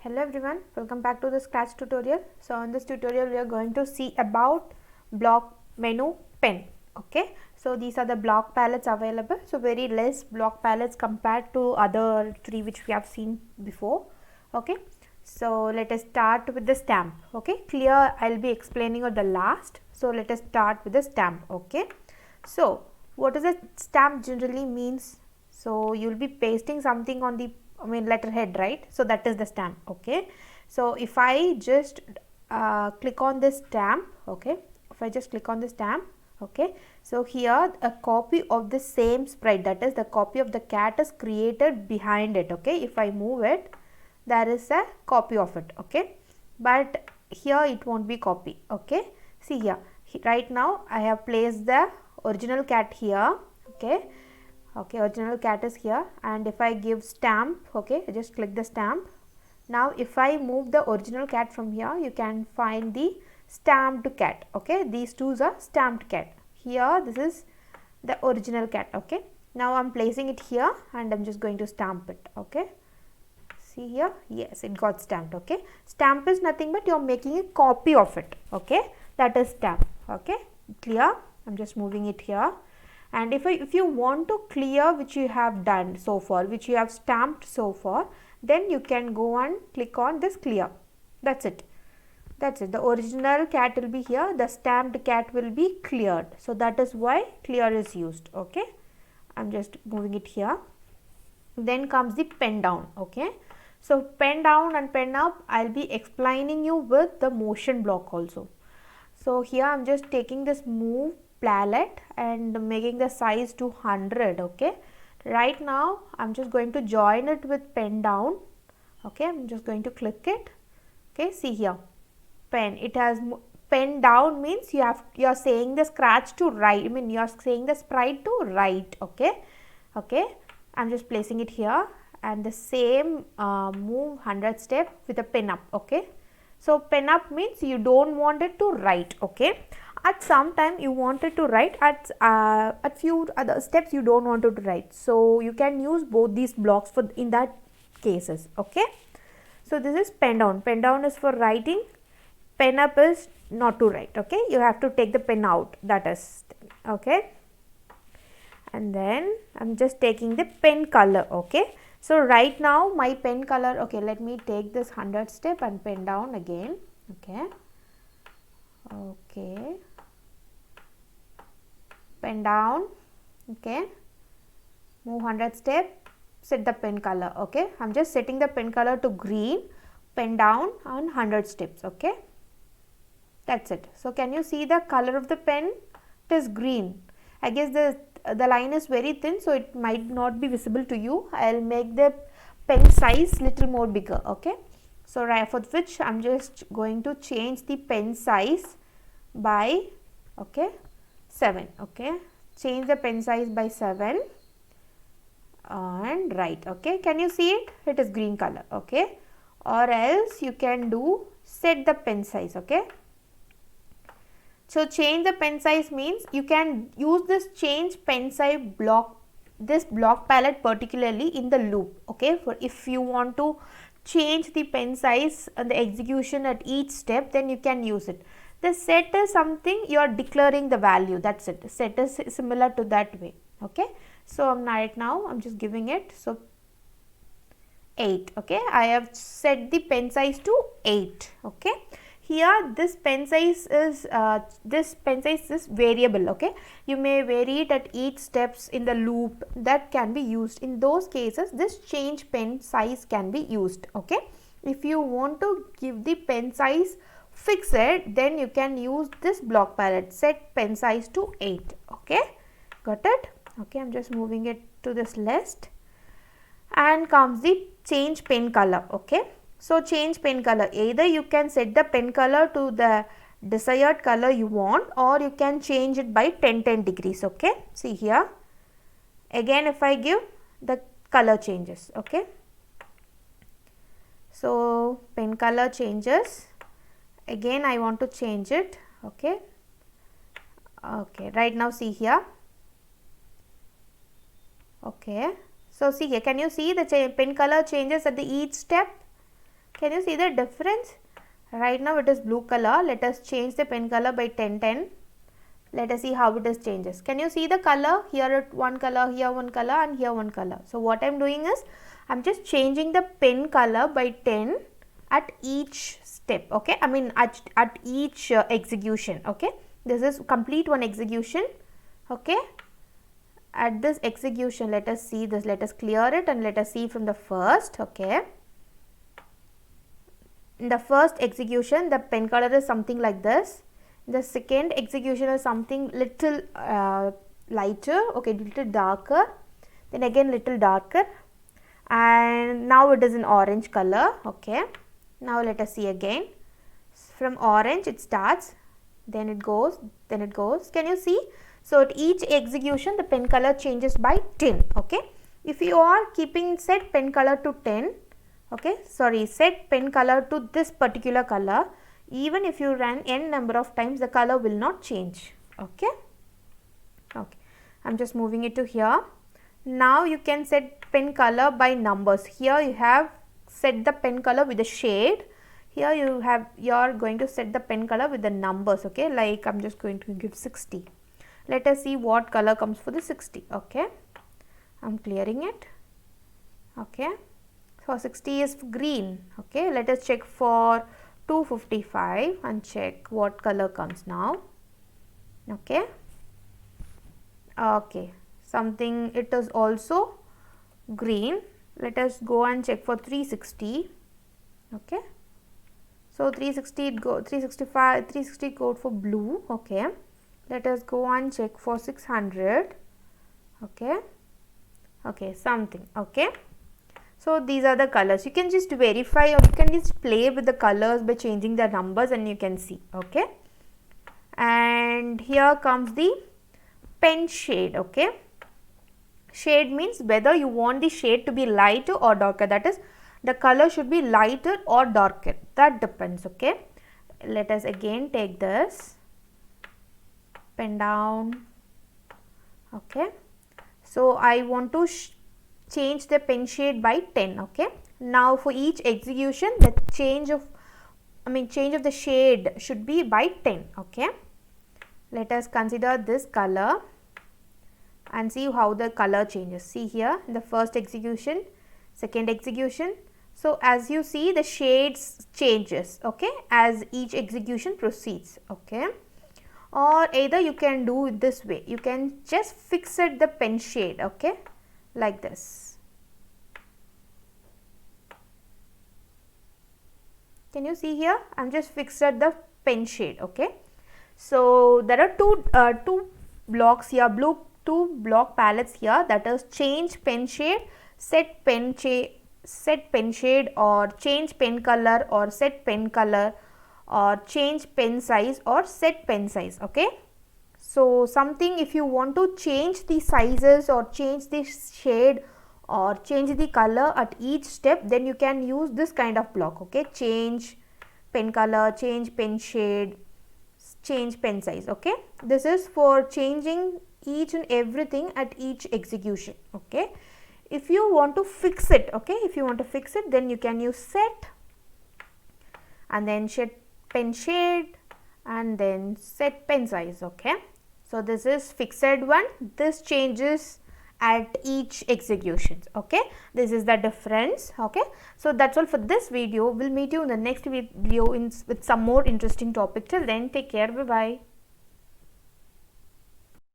Hello everyone, welcome back to the Scratch tutorial. So in this tutorial we are going to see about block menu pen. Okay, so these are the block palettes available. So very less block palettes compared to other three which we have seen before. Okay, so let us start with the stamp. Okay, clear, I'll be explaining at the last. So let us start with the stamp. Okay, so what does a stamp generally means? So you will be pasting something on the letterhead, right? So that is the stamp. Okay, so if I just click on this stamp, okay, if I just click on the stamp, okay, so here a copy of the same sprite, that is the copy of the cat, is created behind it. Okay, if I move it, there is a copy of it. Okay, but here it won't be copy. Okay, see here, right now I have placed the original cat here. Okay, original cat is here, and if I give stamp, okay, I just click the stamp. Now if I move the original cat from here, you can find the stamped cat. Okay, these two are stamped cat. Here this is the original cat. Okay, now I'm placing it here and I'm just going to stamp it. Okay, see here, yes, it got stamped. Okay, stamp is nothing but you're making a copy of it. Okay, that is stamp. Okay, clear? I'm just moving it here. And if you want to clear which you have done so far, which you have stamped so far, then you can go and click on this clear. That's it. That's it. The original cat will be here, the stamped cat will be cleared. So that is why clear is used. Okay, I'm just moving it here. Then comes the pen down. Okay, so pen down and pen up, I'll be explaining you with the motion block also. So here I'm just taking this move palette and making the size to 100. Okay, right now I'm just going to join it with pen down. Okay, I'm just going to click it. Okay, see here, pen, it has pen down means you are saying the scratch to right, you are saying the sprite to right. Okay, I'm just placing it here, and the same move 100 step with a pen up. Okay, so pen up means you don't want it to write. Okay, at some time you want it to write, at few other steps you don't want it to write, so you can use both these blocks for in that cases. Okay, so this is pen down. Pen down is for writing, pen up is not to write. Okay, you have to take the pen out, that is. Okay, and then I'm just taking the pen color. Okay, so right now my pen color, okay, let me take this 100 step and pen down again. Okay, pen down. Okay, move 100 step, set the pen color. Okay, I'm just setting the pen color to green, pen down on 100 steps. Okay, that's it. So can you see the color of the pen? It is green. I guess the line is very thin, so it might not be visible to you. I'll make the pen size little more bigger. Okay, so for which I'm just going to change the pen size by 7. Okay, change the pen size by 7 and right. Okay, can you see it? It is green color. Okay, or else you can do set the pen size. Okay, so change the pen size means you can use this change pen size block, this block palette particularly in the loop. Okay, for if you want to change the pen size and the execution at each step, then you can use it. The set is something you are declaring the value, that's it. Set is similar to that way. Okay, so right now I'm just giving it, so 8. Okay, I have set the pen size to 8. Okay, here this pen size is variable. Okay, you may vary it at each steps in the loop, that can be used. In those cases this change pen size can be used. Okay, if you want to give the pen size fixed, then you can use this block palette, set pen size to 8. Okay, got it? Okay, I'm just moving it to this list, and comes the change pen color. Okay, so change pen color, either you can set the pen color to the desired color you want, or you can change it by 10 degrees. Okay, see here, again if I give, the color changes. Okay, so pen color changes, again I want to change it. Okay, right now see here. Okay, so see here, can you see the pen color changes at the each step? Can you see the difference? Right now it is blue color. Let us change the pen color by 10. Let us see how it is changes. Can you see the color? Here one color, here one color, and here one color. So what I am doing is, I am just changing the pen color by 10 at each step, okay, I mean at each execution, okay. This is complete one execution, okay. At this execution, let us see this, let us clear it and let us see from the first, okay. In the first execution, the pen color is something like this. The second execution is something little lighter, okay, little darker, then again little darker, and now it is in orange color, okay. Now let us see again. From orange it starts, then it goes, then it goes. Can you see? So at each execution the pen color changes by 10, okay. If you are keeping set pen color to 10, okay, sorry, set pen color to this particular color, even if you run n number of times, the color will not change, okay. Okay, I am just moving it to here. Now you can set pen color by numbers. Here you have set the pen color with the shade. Here you are going to set the pen color with the numbers, okay. Like I am just going to give 60. Let us see what color comes for the 60, okay. I am clearing it, okay. So 60 is green, okay. Let us check for 255 and check what color comes now, okay. Okay, something, it is also green. Let us go and check for 360, okay. So 360 it go 365 360 go for blue, okay. Let us go and check for 600, okay. Okay, something, okay. So these are the colors. You can just verify or you can just play with the colors by changing the numbers and you can see, okay. And here comes the pen shade, okay. Shade means whether you want the shade to be lighter or darker, that is the color should be lighter or darker, that depends, okay. Let us again take this, pen down, okay. So I want to change the pen shade by 10, okay. Now for each execution the change of the shade should be by 10, okay. Let us consider this color and see how the color changes. See here in the first execution, second execution. So as you see the shades changes, okay, as each execution proceeds, okay. Or either you can do it this way, you can just fix it the pen shade, okay, like this. Can you see here? I am just fixed at the pen shade, okay. So there are two blocks here, two block palettes here, that is change pen shade, set pen shade, or change pen color, or set pen color, or change pen size, or set pen size, okay. So something, if you want to change the sizes or change the shade or change the color at each step, then you can use this kind of block, okay. Change pen color, change pen shade, change pen size, okay. This is for changing each and everything at each execution, okay. If you want to fix it, okay, if you want to fix it, then you can use set and then set pen shade and then set pen size, okay. So this is fixed one, this changes at each execution, okay. This is the difference, okay. So that's all for this video. We'll meet you in the next video with some more interesting topic. Till then, take care, bye bye.